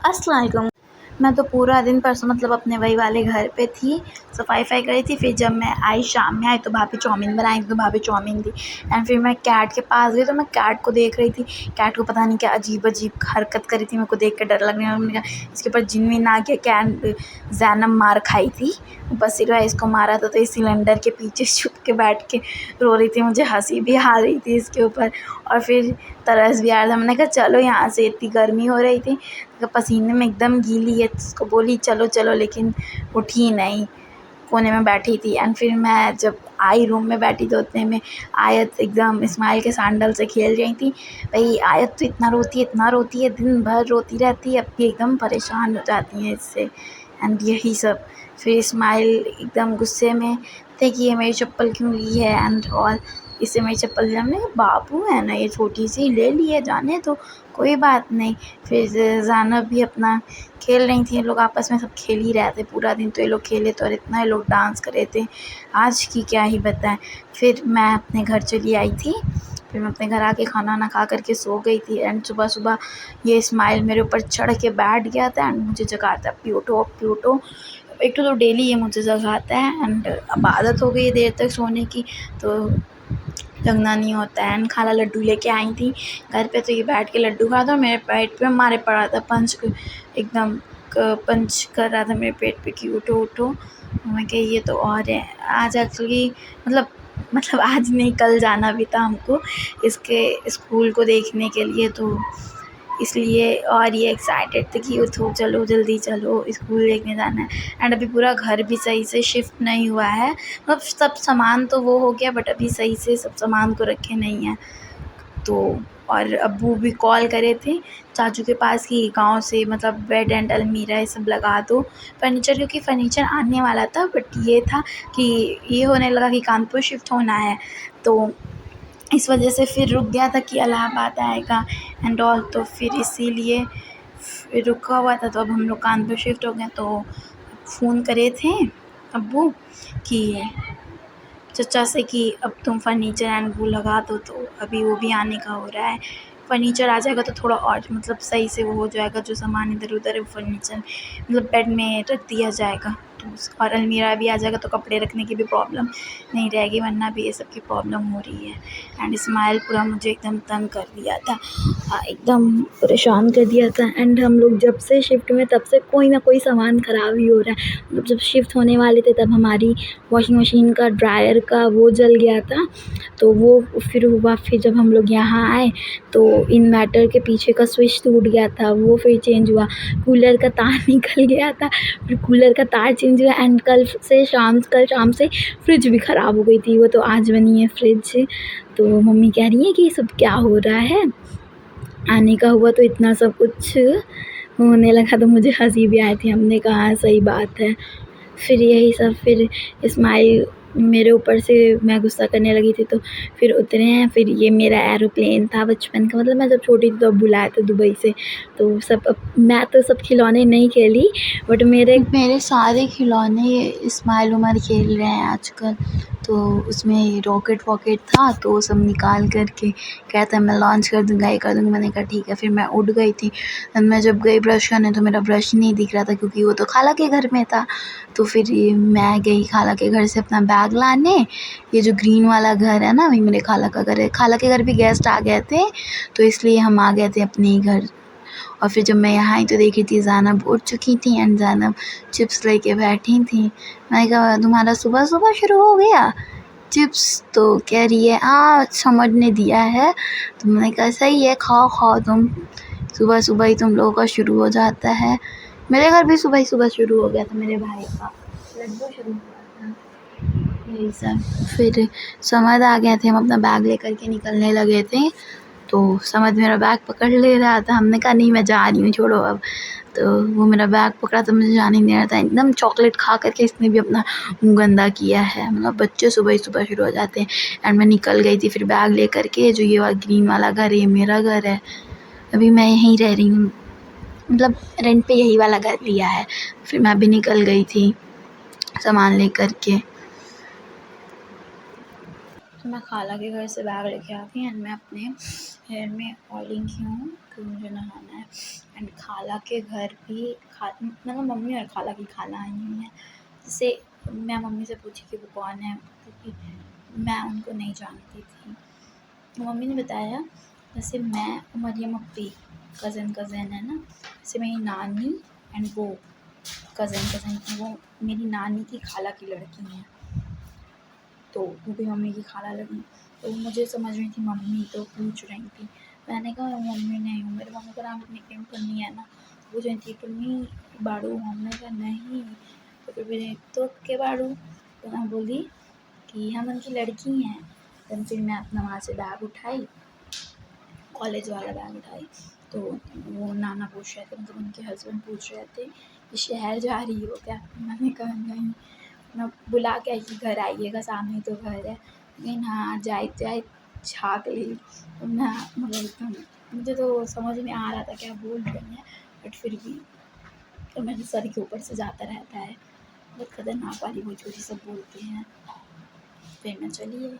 अस्सलाम वालेकुम। मैं तो पूरा दिन परसों मतलब अपने वही वाले घर पे थी, सफाई करी थी। फिर जब मैं आई, शाम में आई तो भाभी चाउमीन बनाई थी, तो भाभी चाउमीन दी। एंड फिर मैं कैट के पास गई तो मैं कैट को देख रही थी। कैट को पता नहीं क्या अजीब-अजीब हरकत करी थी, मेरे को देख के डर लगने लगा। मैंने कहा इसके ऊपर जिन-विन आ गया क्या। ज़ैनब मार खाई थी, बस सिवा इसको मारा था। तो इस सिलेंडर के पीछे छुप के बैठ के रो रही थी, मुझे हँसी भी आ रही थी इसके ऊपर और फिर तरस भी आ रहा था। मैंने कहा चलो यहाँ से, इतनी गर्मी हो रही थी, पसीने में एकदम गीली है। उसको बोली चलो चलो, लेकिन उठी नहीं, कोने में बैठी थी। एंड फिर मैं जब आई रूम में बैठी तो उतने में आयत एकदम इस्माइल के सैंडल से खेल रही थी। भाई आयत तो इतना रोती है, दिन भर रोती रहती है, अब भी एकदम परेशान हो जाती है इससे। एंड यही सब, फिर इस्माइल एकदम गुस्से में थे कि ये मेरी चप्पल क्यों ली है एंड ऑल। इससे मेरी चप्पल ली, हमने कहा बाबू है ना ये, छोटी सी ले ली है, जाने तो कोई बात नहीं। फिर ज़ैनब भी अपना खेल रही थी, ये लोग आपस में सब खेल ही रहे थे पूरा दिन। तो ये लोग खेले तो, और इतना ये लोग डांस कर रहे थे, आज की क्या ही बताएं। फिर मैं अपने घर चली आई थी, फिर मैं अपने घर आके खाना वाना खा करके सो गई थी। एंड सुबह ये इस्माइल मेरे ऊपर चढ़ के बैठ गया था एंड मुझे जगाता, अप्पी उठो अप्पी उठो। एक तो डेली ये मुझे जगाता है एंड अब आदत हो गई है देर तक सोने की, तो जगना नहीं होता है। एंड खाला लड्डू लेके आई थी घर पे, तो ये बैठ के लड्डू खा था और मेरे पेट पे मारे पड़ा था, एकदम पंच कर रहा था मेरे पेट पे कि उठो उठो। मैं कही ये तो और है। आज एक्चुअली मतलब आज नहीं, कल जाना भी था हमको इसके स्कूल को देखने के लिए, तो इसलिए और ये एक्साइटेड थे कि उठो चलो जल्दी चलो, स्कूल देखने जाना है। एंड अभी पूरा घर भी सही से शिफ्ट नहीं हुआ है, मतलब सब सामान तो वो हो गया बट अभी सही से सब सामान को रखे नहीं हैं। तो और अब्बू भी कॉल करे थे चाचू के पास कि गांव से मतलब बेड एंड अलमीरा ये सब लगा दो फर्नीचर, क्योंकि फ़र्नीचर आने वाला था बट ये था कि ये होने लगा कि कानपुर शिफ्ट होना है, तो इस वजह से फिर रुक गया था कि इलाहाबाद आएगा एंड ऑल। तो फिर इसीलिए फिर रुका हुआ था। तो अब हम लोग कानपुर शिफ्ट हो गए, तो फ़ोन करे थे अब्बू कि चचा से कि अब तुम फर्नीचर एंड वो लगा दो, तो अभी वो भी आने का हो रहा है। फर्नीचर आ जाएगा तो थोड़ा और मतलब सही से वो हो जाएगा, जो सामान इधर उधर है वो फर्नीचर मतलब बेड में रख दिया जाएगा, तो और अलमीरा भी आ जाएगा, तो कपड़े रखने की भी प्रॉब्लम नहीं रहेगी, वरना भी ये सब की प्रॉब्लम हो रही है। एंड इस्माइल पूरा मुझे एकदम तंग कर दिया था, एकदम परेशान कर दिया था। एंड हम लोग जब से शिफ्ट हुए तब से कोई ना कोई सामान ख़राब ही हो रहा है। मतलब जब शिफ्ट होने वाले थे तब हमारी वॉशिंग मशीन का, ड्रायर का वो जल गया था, तो वो फिर हुआ। फिर जब हम लोग यहाँ आए तो इन्वर्टर के पीछे का स्विच टूट गया था, वो फिर चेंज हुआ। कूलर का तार निकल गया था, फिर कूलर का तार चेंज हुआ। एंड कल शाम से फ्रिज भी ख़राब हो गई थी, वो तो आज बनी है फ्रिज। तो मम्मी कह रही है कि ये सब क्या हो रहा है, आने का हुआ तो इतना सब कुछ होने लगा, तो मुझे हंसी भी आई थी। हमने कहा सही बात है। फिर यही सब, फिर इस्माइल मेरे ऊपर से, मैं गुस्सा करने लगी थी तो फिर उतरे हैं। फिर ये मेरा एरोप्लेन था बचपन का, मतलब मैं जब छोटी थी तो अब बुलाया था दुबई से, तो मैं तो सब खिलौने नहीं खेली बट मेरे सारे खिलौने इस्माइल उमर खेल रहे हैं आजकल। तो उसमें रॉकेट वॉकेट था, तो वो सब निकाल करके कहता है मैं लॉन्च कर दूँगा, ये कर दूँगा। मैंने कहा ठीक है। फिर मैं उड़ गई थी, मैं जब गई ब्रश करने तो मेरा ब्रश नहीं दिख रहा था, क्योंकि वो तो खाला के घर में था। तो फिर मैं गई खाला के घर से अपना बैग लाने। ये जो ग्रीन वाला घर है ना, वही मेरे खाला का घर है। खाला के घर भी गेस्ट आ गए थे, तो इसलिए हम आ गए थे अपने ही घर। और फिर जब मैं यहाँ आई तो देखी थी ज़ैनब उठ चुकी थी एंड ज़ैनब चिप्स लेके बैठी थी। मैंने कहा तुम्हारा सुबह सुबह शुरू हो गया चिप्स, तो कह रही है हाँ समझ ने दिया है। तो मैंने कहा सही है, खाओ खाओ तुम, सुबह सुबह ही तुम लोगों का शुरू हो जाता है। मेरे घर भी सुबह ही सुबह शुरू हो गया था, मेरे भाई का लड्डू शुरू हुआ था, यही सब। फिर समझ आ गए थे, हम अपना बैग लेकर के निकलने लगे थे, तो समझ मेरा बैग पकड़ ले रहा था। हमने कहा नहीं मैं जा रही हूँ छोड़ो अब। तो वो मेरा बैग पकड़ा तो मुझे जाने नहीं दे रहा था, एकदम चॉकलेट खा करके इसने भी अपना मुँह गंदा किया है। मतलब बच्चे सुबह ही सुबह शुरू हो जाते हैं। एंड मैं निकल गई थी फिर बैग ले करके। जो ये वाला ग्रीन वाला घर है ये मेरा घर है, अभी मैं यहीं रह रही हूँ, मतलब रेंट पे यही वाला घर लिया है। फिर मैं भी निकल गई थी सामान ले कर के। तो मैं खाला के घर से बैग लेके आ गई एंड मैं अपने हेयर में ऑयलिंग की हूँ क्योंकि मुझे नहाना है। एंड खाला के घर भी मतलब मम्मी और खाला की खाला आई हुई हैं, जिससे मैं मम्मी से पूछी कि वो कौन है, क्योंकि मैं उनको नहीं जानती थी। तो मम्मी ने बताया जैसे मैं और मरियम अपी कज़न है ना, जैसे मेरी नानी एंड वो कज़न थी, वो मेरी नानी की खाला की लड़की हैं, तो वो भी मम्मी की खाला लगी। तो मुझे समझ में थी मम्मी, तो पूछ रही थी। मैंने कहा मम्मी नहीं हूँ, मेरे मम्मी का नाम निकनेम टुन्नी है ना। वो जो थी टुन्नी बाड़ू, हमने कहा नहीं, तो फिर मैंने तो के बाड़ू, तो मैं बोली कि हम उनकी लड़की हैं। तो फिर मैं अपना वहाँ से बैग उठाई, कॉलेज वाला बैग उठाई, तो वो नाना पूछ रहे थे, मतलब उनके हस्बैंड पूछ रहे थे कि शहर जा रही हो क्या। मैंने कहा नहीं, मैं बुला के आई कि घर आइएगा, सामने तो घर है। लेकिन हाँ जाए झाँक ली। तो मैं मतलब मुझे तो समझ में आ रहा था क्या बोल रही हैं, बट फिर भी तो मेरे सर के ऊपर से जाता रहता है, बहुत खतरनाक वाली भोजपुरी सब बोलते हैं। फिर मैं चली आई,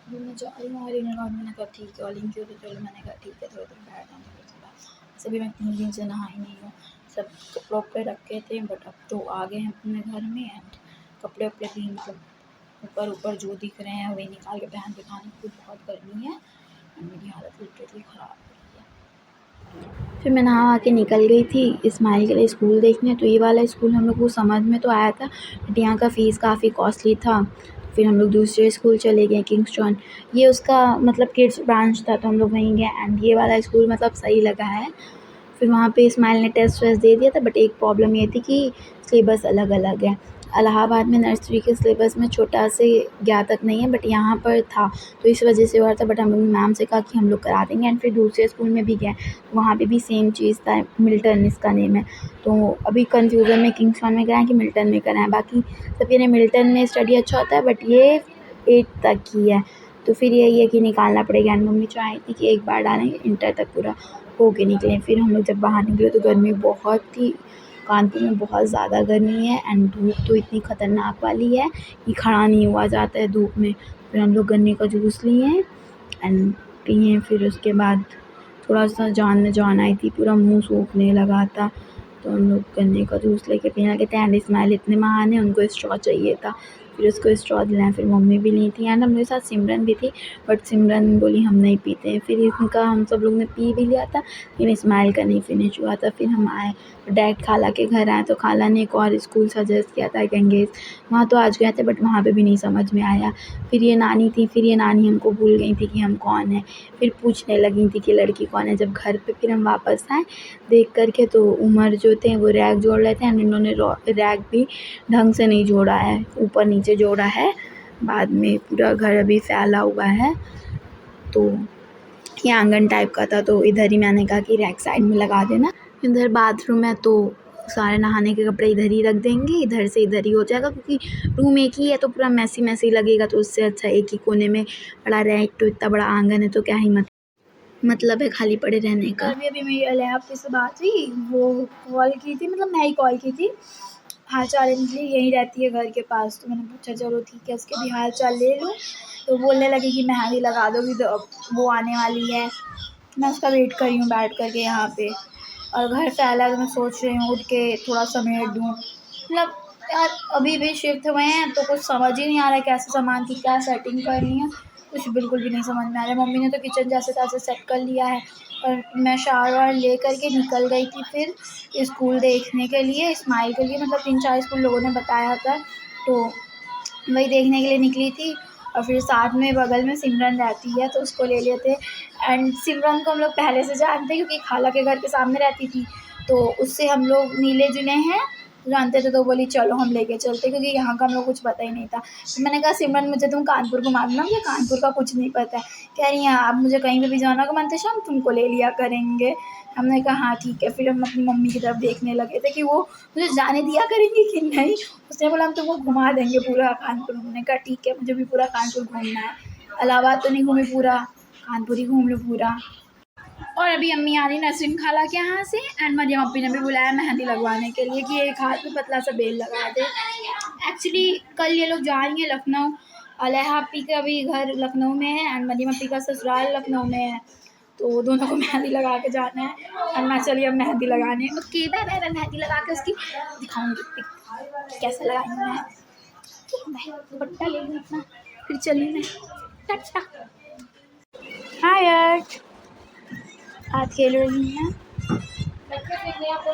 फिर मैं जा रही हूँ ऑयलिंग लगाने। मैंने कहा ठीक है ऑयलिंग क्यों, तो चलो मैंने कहा ठीक है थोड़ी देर बैठ जाऊँगी। फिर सुबह से भी मैं 3 दिन से नहाई नहीं हूँ, सब कपड़े वपड़े रखे थे, बट अब तो आ गए हैं अपने घर में एंड कपड़े वपड़े भी मतलब ऊपर जो दिख रहे हैं वही निकाल के पहन के खाने की बहुत गर्मी है और मेरी हालत लिटरली ख़राब हो रही है। फिर मैं नहा के निकल गई थी इस्माइल के लिए स्कूल देखने। तो ये वाला स्कूल हम लोग को समझ में तो आया था, बट यहाँ का फ़ीस काफ़ी कॉस्टली था। फिर हम लोग दूसरे स्कूल चले गए किंगस्टन, ये उसका मतलब किड्स ब्रांच था, तो हम लोग वहीं गए एंड ये वाला स्कूल मतलब सही लगा है। फिर वहाँ पे इस्माइल ने टेस्ट वेस्ट दे दिया था, बट एक प्रॉब्लम ये थी कि सिलेबस अलग अलग है। इलाहाबाद में नर्सरी के सिलेबस में छोटा से 11 तक नहीं है, बट यहाँ पर था, तो इस वजह से हुआ था। बट हम लोग ने मैम से कहा कि हम लोग करा देंगे एंड फिर दूसरे स्कूल में भी गए, वहाँ पे भी सेम चीज़ था, मिल्टन इसका नेम है। तो अभी कन्फ्यूज़न में किंगस्टन में कराएँ कि मिल्टन में कराएँ। बाकी सब कह रहे मिल्टन में स्टडी अच्छा होता है, बट ये 8 तक ही है, तो फिर यही है कि निकालना पड़ेगा। एंड मम्मी चाह रही थी कि एक बार डालेंगे, इंटर तक पूरा हो के निकले। फिर हम लोग जब बाहर निकले तो गर्मी बहुत थी, कानपुर में बहुत ज़्यादा गर्मी है एंड धूप तो इतनी ख़तरनाक वाली है कि खड़ा नहीं हुआ जाता है धूप में। फिर हम लोग गन्ने का जूस लिए एंड पिए। फिर उसके बाद थोड़ा सा जान में जान आई थी, पूरा मुँह सूखने लगा था, तो हम लोग गन्ने का जूस लेके पीने लगे थे। एंड इस्माइल इतने महान है, उनको स्ट्रॉ चाहिए था, फिर उसको स्ट्रॉ दिलाया। फिर मम्मी भी ली थी एंड मेरे साथ सिमरन भी थी, बट सिमरन बोली हम नहीं पीते हैं। फिर इनका हम सब लोग ने पी भी लिया था, लेकिन इस्माइल का नहीं फिनिश हुआ था। फिर हम आए, डायरेक्ट खाला के घर आए, तो खाला ने एक और स्कूल सजेस्ट किया था गंगेज, वहाँ तो आज गए थे, बट वहाँ पे भी नहीं समझ में आया। फिर ये नानी थी, फिर ये नानी हमको भूल गई थी कि हम कौन हैं, फिर पूछने लगी थी कि लड़की कौन है। जब घर पे फिर हम वापस आए देख कर के, तो उमर जो थे वो रैक जोड़ रहे थे एंड इन्होंने रैक भी ढंग से नहीं जोड़ा है, ऊपर नीचे जोड़ा है, बाद में पूरा घर अभी फैला हुआ है। तो ये आंगन टाइप का था, तो इधर ही मैंने कहा कि रैक साइड में लगा देना, इधर बाथरूम है, तो सारे नहाने के कपड़े इधर ही रख देंगे, इधर से इधर ही हो जाएगा, क्योंकि रूम एक ही है तो पूरा मैसी मैसी लगेगा। तो उससे अच्छा एक ही कोने में बड़ा रैक, तो इतना बड़ा आंगन है तो क्या ही मतलब है खाली पड़े रहने का। अभी मेरी अलिया से बात हुई, वो कॉल की थी, मतलब मैं ही कॉल की थी हाल चाल लेने के लिए, यहीं रहती है घर के पास। तो मैंने पूछा चलो ठीक है उसके भी हाल चाल ले लूँ। तो बोलने लगी कि मेहंदी लगा दोगी, तो अब वो आने वाली है, मैं उसका वेट कर रही हूँ बैठ कर के यहाँ पे। और घर फैला है तो मैं सोच रही हूँ उठ के थोड़ा समेट दूँ, मतलब यार अभी भी शिफ्ट हुए हैं तो कुछ समझ ही नहीं आ रहा है कैसे सामान की क्या सेटिंग करनी है, कुछ बिल्कुल भी नहीं समझ में आ रहा है। मम्मी ने तो किचन जैसे तैसे सेट कर लिया है, और मैं शावर वावर ले करके निकल गई थी फिर स्कूल देखने के लिए, इस्माइल के लिए, मतलब 3-4 स्कूल लोगों ने बताया था, तो वही देखने के लिए निकली थी। और फिर साथ में बगल में सिमरन रहती है तो उसको ले लेते। एंड सिमरन को हम लोग पहले से जानते हैं क्योंकि खाला के घर के सामने रहती थी, तो उससे हम लोग मिले जुले हैं, जानते थे। तो बोली चलो हम लेके चलते, क्योंकि यहाँ का हम लोग कुछ पता ही नहीं था। तो मैंने कहा सिमरन मुझे तुम कानपुर घुमा देना, मुझे कानपुर का कुछ नहीं पता है। कह रही हैं आप मुझे कहीं पे भी जाना का मन था हम तुमको ले लिया करेंगे। हमने कहा हाँ ठीक है। फिर हम अपनी मम्मी की तरफ देखने लगे थे कि वो मुझे जाने दिया करेंगी कि नहीं। उसने बोला हम तुमको घुमा देंगे पूरा कानपुर। हमने कहा ठीक है, मुझे भी पूरा कानपुर घूमना है, इलाहाबाद तो नहीं घूमी पूरा, कानपुर ही घूम लो पूरा। और अभी अम्मी आ रही नसरीन खाला के यहाँ से, एंड मरियम अपी ने भी बुलाया मेहंदी लगवाने के लिए कि एक हाथ में पतला सा बेल लगा दे। एक्चुअली कल ये लोग जा रही हैं लखनऊ, अलेहा अपी का भी घर लखनऊ में है एंड मरियम अपी का ससुराल लखनऊ में है, तो दोनों को मेहंदी लगा के जाना है। और मैं चलिए अब मेहंदी लगाने। Okay bye bye. मैं मेहंदी लगा के उसकी दिखाऊंगी पिक कैसे लगाई हूँ मैं। मैं दुपट्टा ले लूँ अपना, फिर चली मैं। टाटा। हाँ यार, आज खेल रही हैं।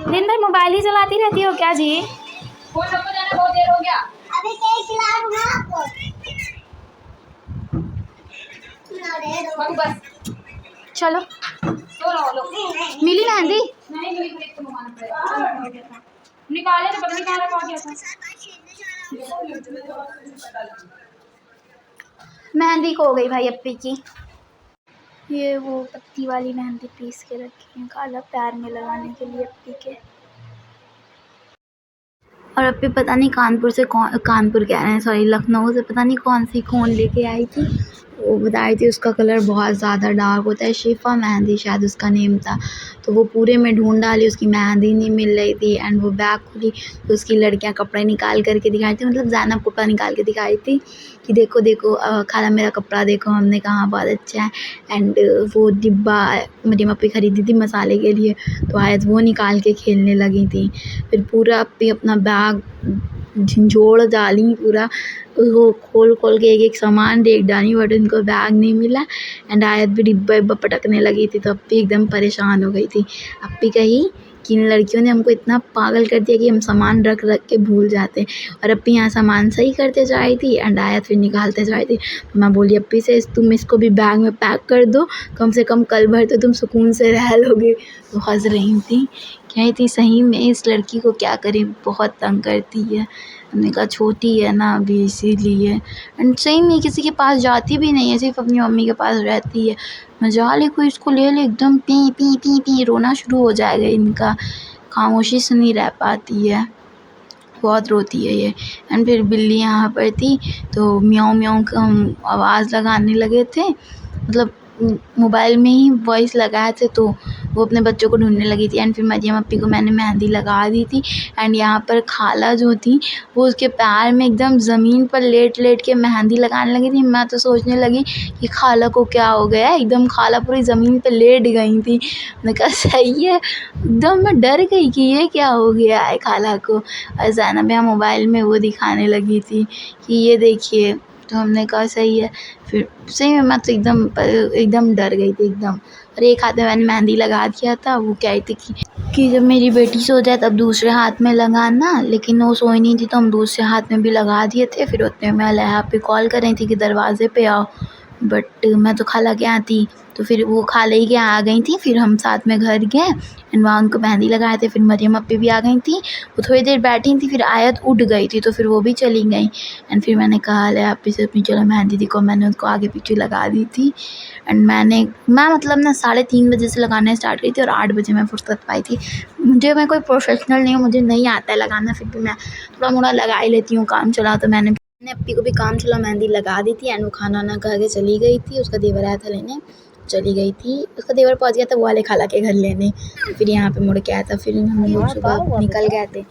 दिन भर मोबाइल ही चलाती रहती हो क्या जी? फोन सबको जाना बहुत देर हो गया। अभी केक खिलाऊं ना आपको। बस चलो। मिली मेहंदी? नहीं मिली, तो मंगाना पड़ेगा। निकाले तो पता नहीं कहाँ रखा गया था। मेहंदी खो गई भाई अपी की। ये वो पत्ती वाली मेहंदी पीस के रखी है काला पैर में लगाने के लिए अपी के। और अपी पता नहीं कानपुर से कानपुर कह रहे हैं, सॉरी लखनऊ से पता नहीं कौन सी कोन लेके आई थी। वो बताई थी उसका कलर बहुत ज़्यादा डार्क होता है, शिफा मेहंदी शायद उसका नेम था। तो वो पूरे में ढूंढ डाली, उसकी मेहंदी नहीं मिल रही थी। एंड वो बैग खुली तो उसकी लड़कियां कपड़े निकाल करके दिखाई थी, मतलब ज़ैनब कपड़ा निकाल के दिखाई थी कि देखो देखो खाला मेरा कपड़ा देखो। हमने कहा बहुत अच्छा है। एंड वो डिब्बा मेरी मम्मी खरीदी थी मसाले के लिए, तो आयत वो निकाल के खेलने लगी थी। फिर पूरा अपनी अपना बैग झंझोड़ डाली, पूरा उसको खोल खोल के एक एक सामान देख डाली, बट उनको बैग नहीं मिला। एंड आयत भी डिब्बा डिब्बा पटकने लगी थी, तो अप्पी एकदम परेशान हो गई थी। अप्पी कही कि इन लड़कियों ने हमको इतना पागल कर दिया कि हम सामान रख रख के भूल जाते हैं। और अप्पी यहाँ सामान सही करते जा रही थी एंड आयत फिर निकालते जा रही थी। तो मैं बोली अप्पी से तुम इसको भी बैग में पैक कर दो, कम से कम कल भर तो तुम सुकून से रह लोगे। तो हंस रही थी, कह रही थी सही में इस लड़की को क्या करें, बहुत तंग करती है। हमने कहा छोटी है ना अभी इसीलिए। एंड सही में किसी के पास जाती भी नहीं है, सिर्फ अपनी मम्मी के पास रहती है। मजाल कोई इसको ले ले एकदम पी पी पी पी रोना शुरू हो जाएगा इनका, खामोशी से नहीं रह पाती है, बहुत रोती है ये। एंड फिर बिल्ली यहाँ पर थी तो म्याऊं म्याऊं का हम आवाज़ लगाने लगे थे, मतलब मोबाइल में ही वॉइस लगाए थे, तो वो अपने बच्चों को ढूंढने लगी थी। एंड फिर मरियम अपी को मैंने मेहंदी लगा दी थी। एंड यहाँ पर खाला जो थी वो उसके पैर में एकदम ज़मीन पर लेट लेट के मेहंदी लगाने लगी थी। मैं तो सोचने लगी कि खाला को क्या हो गया है, एकदम खाला पूरी ज़मीन पर लेट गई थी। मैंने कहा सही है, एकदम मैं डर गई कि ये क्या हो गया है खाला को। और ज़ैनब यहाँ मोबाइल में वो दिखाने लगी थी कि ये देखिए, तो हमने कहा सही है। फिर सही में मैं तो एकदम डर गई थी एकदम। और एक हाथ में मैंने मेहंदी लगा दिया था, वो कह रही थी कि जब मेरी बेटी सो जाए तब दूसरे हाथ में लगाना, लेकिन वो सोई नहीं थी तो हम दूसरे हाथ में भी लगा दिए थे। फिर उतने में अलेहा पे कॉल कर रही थी कि दरवाजे पे आओ, बट मैं तो खाला के यहाँ थी, तो फिर वो खाला ही के यहाँ आ गई थी। फिर हम साथ में घर गए एंड वहाँ उनको मेहंदी लगाए थे। फिर मरियम अपी भी आ गई थी, वो थोड़ी देर बैठी थी, फिर आयत उठ गई थी तो फिर वो भी चली गई। एंड फिर मैंने कहा अले अपी से अपनी चलो मेहंदी दिखो, मैंने उनको आगे पीछे लगा दी थी। एंड मैं मतलब ना 3:30 बजे से लगाना स्टार्ट की थी और 8 बजे मैं फुर्सत पाई थी। मैं कोई प्रोफेशनल नहीं हूँ, मुझे नहीं आता है लगाना, फिर भी मैं थोड़ा मोड़ा लगा ही लेती हूँ काम चला। तो मैंने अपी को भी काम चला मेहंदी लगा दी थी। एंड वो खाना वाना खा के चली गई थी, उसका देवर आया था लेने, चली गई थी। उसका देवर पहुंच गया था वो वाले खाला के घर लेने, फिर यहाँ पे मुड़ के आया था। फिर हम लोग सुबह निकल गए थे,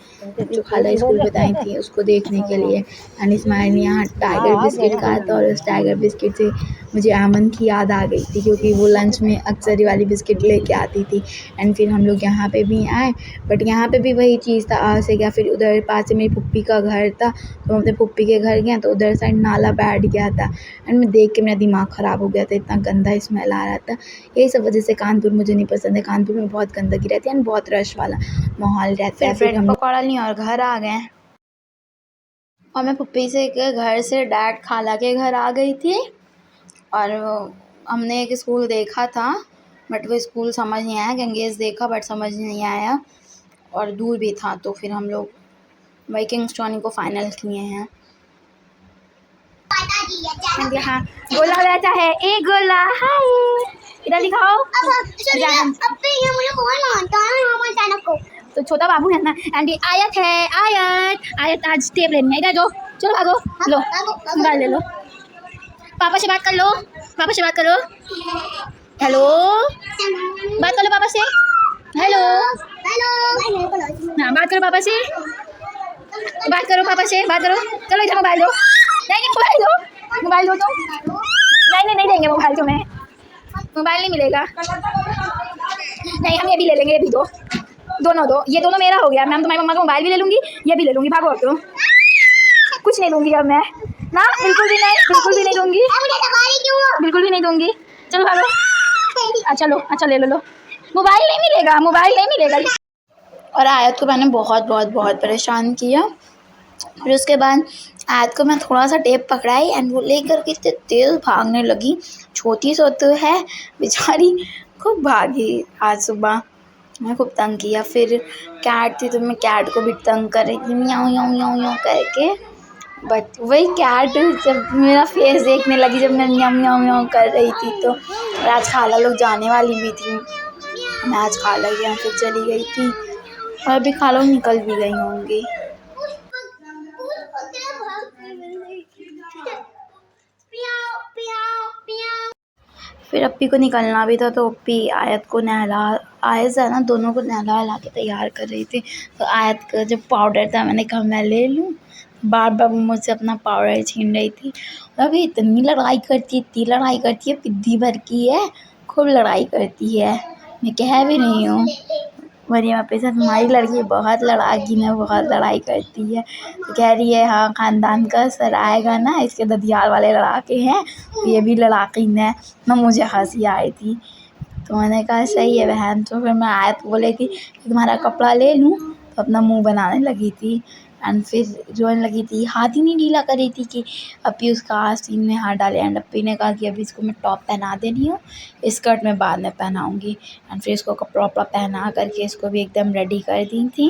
जो खाला स्कूल बताई थी उसको देखने के लिए। एंड इस्माइल ने यहाँ टाइगर बिस्किट खाया था और उस टाइगर बिस्किट से मुझे आमन की याद आ गई थी, क्योंकि वो लंच में अक्सर ये वाली बिस्किट लेके आती थी। एंड फिर हम लोग यहाँ पे भी आए, बट यहाँ पे भी वही चीज़ था, आज से क्या। फिर उधर पास से मेरी पुप्पी का घर था, तो हम अपने पुप्पी के घर गए तो उधर साइड नाला बैठ गया था। एंड मैं देख के मेरा दिमाग ख़राब हो गया था, इतना गंदा स्मेल आ रहा था। यही सब वजह से कानपुर मुझे नहीं पसंद है। कानपुर में बहुत गंदगी रहती है एंड बहुत रश वाला माहौल रहता है। फिर हम पकौड़ा ली और घर आ गए, और मैं पुप्पी से के घर से डैड खाला के घर आ गई थी। और हमने एक स्कूल देखा था, बट वो स्कूल समझ नहीं आया। गंगेज देखा बट समझ नहीं आया और दूर भी था, तो फिर हम लोग वही किंग्स्टन को फाइनल किए हैं। हाँ, गोला रहता है एक गोला, हाय इधर दिखाओ। तो छोटा बाबू है ना, एंड आयत है, आयत आज टेप लेनी है, इधर जो चलो भागो, लो मोबाइल ले लो, पापा से बात कर लो, पापा से बात करो, हेलो बात कर लो पापा से, हेलो हाँ बात करो पापा से, बात करो पापा से, बात करो। चलो इधर मोबाइल दो, नहीं मोबाइल दो, मोबाइल दो तुम। नहीं नहीं देंगे मोबाइल तुम्हें, मोबाइल नहीं मिलेगा। नहीं हम ये भी ले लेंगे, ये भी दो, दोनों दो, ये दोनों मेरा हो गया। मैं तुम्हारी मम्मा का मोबाइल भी ले लूँगी, ये भी ले लूँगी। भागो अब तो, कुछ नहीं दूँगी अब मैं ना, बिल्कुल भी नहीं, बिल्कुल भी नहीं दूँगी, बिल्कुल भी नहीं दूँगी। चलो भागो। अच्छा लो, अच्छा ले लो, मोबाइल नहीं मिलेगा, मोबाइल नहीं मिलेगा। और आयत को मैंने बहुत बहुत बहुत परेशान किया। फिर उसके बाद आयत को मैं थोड़ा सा टेप पकड़ाई एंड वो लेकर के इतने तेज़ भागने लगी। छोटी सी तो है बेचारी, खूब भागी। आज सुबह मैं खूब तंग किया। फिर कैट थी तो मैं कैट को भी तंग कर रही थी, म्याऊं म्याऊं म्याऊं म्याऊं करके। बट वही कैट जब मेरा फेस देखने लगी, जब मैं म्याऊं म्याऊं म्याऊं कर रही थी तो। और आज खाला लोग जाने वाली भी थी, मैं आज खाला के यहाँ फिर चली गई थी और अभी खाला निकल भी गई होंगी। फिर अप्पी को निकलना भी था तो अप्पी आयत को नहला, आयत है ना, दोनों को नहला के तैयार कर रही थी। तो आयत का जो पाउडर था मैंने कहा मैं ले लूँ, बार बार मुझसे अपना पाउडर छीन रही थी। और अभी इतनी लड़ाई करती है, इतनी लड़ाई करती है, पिद्दी भर की है, खूब लड़ाई करती है। मैं कह भी नहीं हूँ मरियम अपने साथ, हमारी लड़की बहुत लड़ाकी है, बहुत लड़ाई करती है। तो कह रही है हाँ ख़ानदान का सर आएगा ना, इसके ददियाल वाले लड़ाके हैं, तो ये भी लड़ाकीन है ना। मुझे हंसी आई थी तो मैंने कहा सही है बहन। तो फिर मैं आयत को बोली थी कि तुम्हारा कपड़ा ले लूँ, तो अपना मुंह बनाने लगी थी एंड फिर रोने लगी थी, हाथ ही नहीं ढीला कर रही थी कि अप्पी उसका आस्तीन में हाथ डाले। एंड अप्पी ने कहा कि अभी इसको मैं टॉप पहना दे रही हूँ, स्कर्ट में बाद में पहनाऊँगी। एंड फिर इसको कपड़ा वपड़ा पहना करके इसको भी एकदम रेडी कर दी थी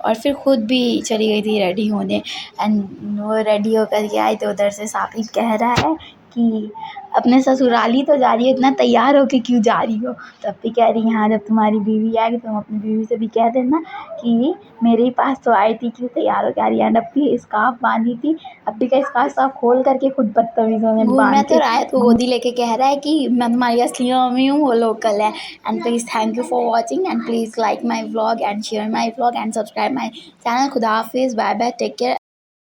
और फिर ख़ुद भी चली गई थी रेडी होने। एंड वो रेडी होकर के आई तो उधर से साकिब कह रहा है कि अपने ससुराली तो जा रही हो, इतना तैयार होके क्यों जा रही हो। तो अप्पी कह रही है हाँ जब तुम्हारी बीवी आएगी तो तुम अपनी बीवी से भी कह देना कि मेरे पास तो आई थी, क्यों तैयार होकर आ रही है। एंड अप्पी स्कार्फ बांधी थी, अप्पी का स्कार्फ सब खोल करके खुद बदतमीज़ों में बांध के आयत को गोदी लेके कह रहा है कि मैं तुम्हारी असली मम्मी हूँ, वो लोकल है। And please thank you for watching and please like my vlog and share my vlog and subscribe my channel. खुदा हाफिज़, बाय बाय, टेक केयर।